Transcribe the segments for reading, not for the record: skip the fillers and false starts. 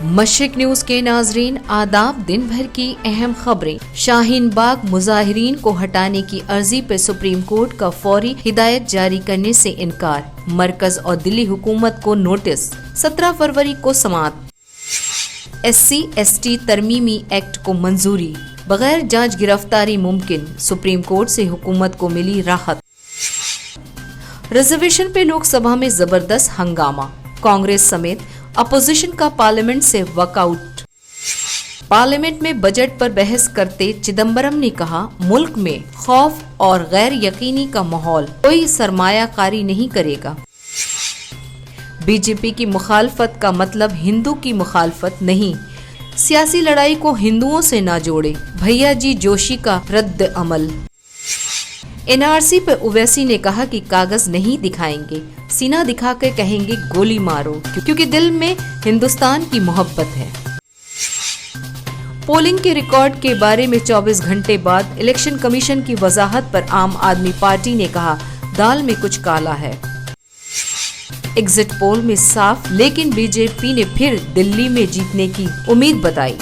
مشرق نیوز کے ناظرین آداب، دن بھر کی اہم خبریں۔ شاہین باغ مظاہرین کو ہٹانے کی عرضی پر سپریم کورٹ کا فوری ہدایت جاری کرنے سے انکار، مرکز اور دلی حکومت کو نوٹس۔ 17 فروری کو سماعت۔ SC/ST ترمیمی ایکٹ کو منظوری، بغیر جانچ گرفتاری ممکن، سپریم کورٹ سے حکومت کو ملی راحت۔ ریزرویشن پہ لوک سبھا میں زبردست ہنگامہ، کانگریس سمیت اپوزیشن کا پارلیمنٹ سے واک آؤٹ۔ پارلیمنٹ میں بجٹ پر بحث کرتے چدمبرم نے کہا، ملک میں خوف اور غیر یقینی کا ماحول، کوئی سرمایہ کاری نہیں کرے گا۔ بی جے پی کی مخالفت کا مطلب ہندو کی مخالفت نہیں، سیاسی لڑائی کو ہندوؤں سے نہ جوڑے، بھیا جی جوشی کا رد عمل۔ NRC پہ اویسی نے کہا کہ کاغذ نہیں دکھائیں گے، سینہ دکھا کے کہیں گے گولی مارو، کیونکہ دل میں ہندوستان کی محبت ہے۔ پولنگ کے ریکارڈ کے بارے میں 24 گھنٹے بعد الیکشن کمیشن کی وضاحت پر عام آدمی پارٹی نے کہا، دال میں کچھ کالا ہے۔ ایگزٹ پول میں صاف، لیکن بی جے پی نے پھر دلی میں جیتنے کی امید بتائی۔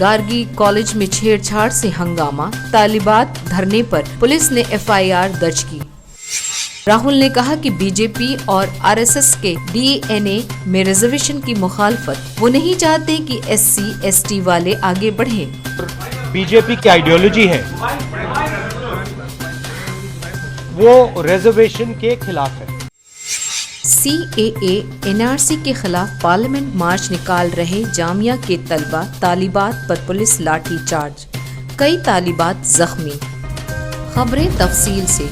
گارگی کالج میں چھیڑ چھاڑ سے ہنگامہ، طالبات دھرنے پر پولیس نے FIR درج کی۔ راہل نے کہا کہ بی جے پی اور RSS کے DNA میں ریزرویشن کی مخالفت، وہ نہیں چاہتے کہ SC/ST والے آگے بڑھیں۔ بی جے پی کی آئیڈیالوجی ہے، وہ ریزرویشن کے خلاف ہے۔ CAA NRC کے خلاف پارلیمنٹ مارچ نکال رہے جامعہ کے طلبہ، طالبات پر پولیس لاٹھی چارج، کئی طالبات زخمی۔ خبریں تفصیل سے۔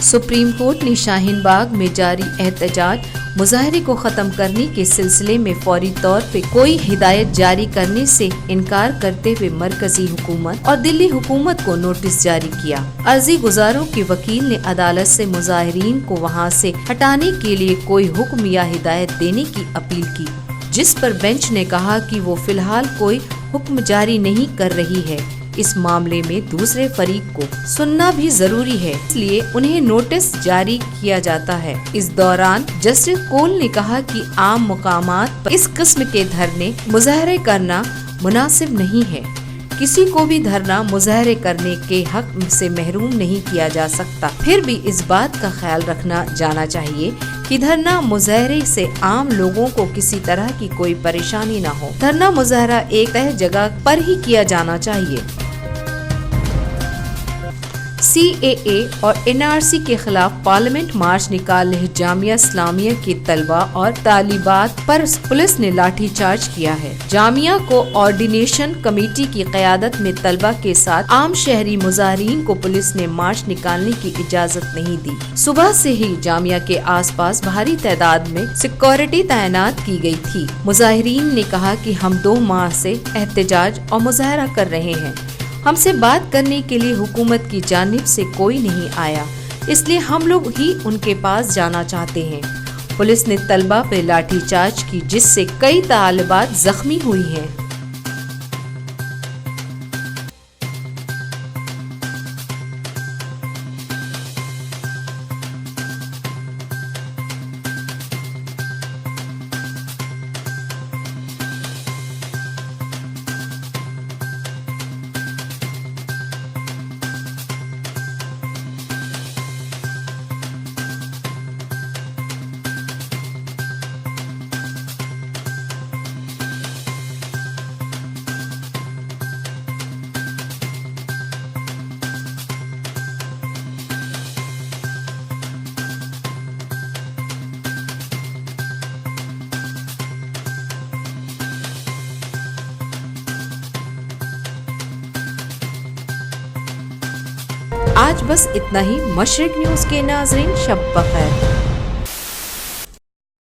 سپریم کورٹ نے شاہین باغ میں جاری احتجاج مظاہرے کو ختم کرنے کے سلسلے میں فوری طور پہ کوئی ہدایت جاری کرنے سے انکار کرتے ہوئے مرکزی حکومت اور دلی حکومت کو نوٹس جاری کیا۔ عرضی گزاروں کے وکیل نے عدالت سے مظاہرین کو وہاں سے ہٹانے کے لیے کوئی حکم یا ہدایت دینے کی اپیل کی، جس پر بینچ نے کہا کہ وہ فی الحال کوئی حکم جاری نہیں کر رہی ہے۔ اس معاملے میں دوسرے فریق کو سننا بھی ضروری ہے، اس لیے انہیں نوٹس جاری کیا جاتا ہے۔ اس دوران جسٹس کول نے کہا کہ عام مقامات پر اس قسم کے دھرنے مظاہرے کرنا مناسب نہیں ہے، کسی کو بھی دھرنا مظاہرے کرنے کے حق سے محروم نہیں کیا جا سکتا۔ پھر بھی اس بات کا خیال رکھنا جانا چاہیے کہ دھرنا مظاہرے سے عام لوگوں کو کسی طرح کی کوئی پریشانی نہ ہو۔ دھرنا مظاہرہ ایک طے جگہ پر ہی کیا جانا چاہیے۔ CAA اور NRC کے خلاف پارلیمنٹ مارچ نکال رہے جامعہ اسلامیہ کے طلبہ اور طالبات پر پولیس نے لاٹھی چارج کیا ہے۔ جامعہ کو آرڈینیشن کمیٹی کی قیادت میں طلبہ کے ساتھ عام شہری مظاہرین کو پولیس نے مارچ نکالنے کی اجازت نہیں دی۔ صبح سے ہی جامعہ کے آس پاس بھاری تعداد میں سیکورٹی تعینات کی گئی تھی۔ مظاہرین نے کہا کہ ہم 2 ماہ سے احتجاج اور مظاہرہ کر رہے ہیں، ہم سے بات کرنے کے لیے حکومت کی جانب سے کوئی نہیں آیا، اس لیے ہم لوگ ہی ان کے پاس جانا چاہتے ہیں۔ پولیس نے طلبہ پہ لاٹھی چارج کی، جس سے کئی طالبات زخمی ہوئی ہیں۔ آج بس اتنا ہی۔ مشرق نیوز کے ناظرین، شب بخیر۔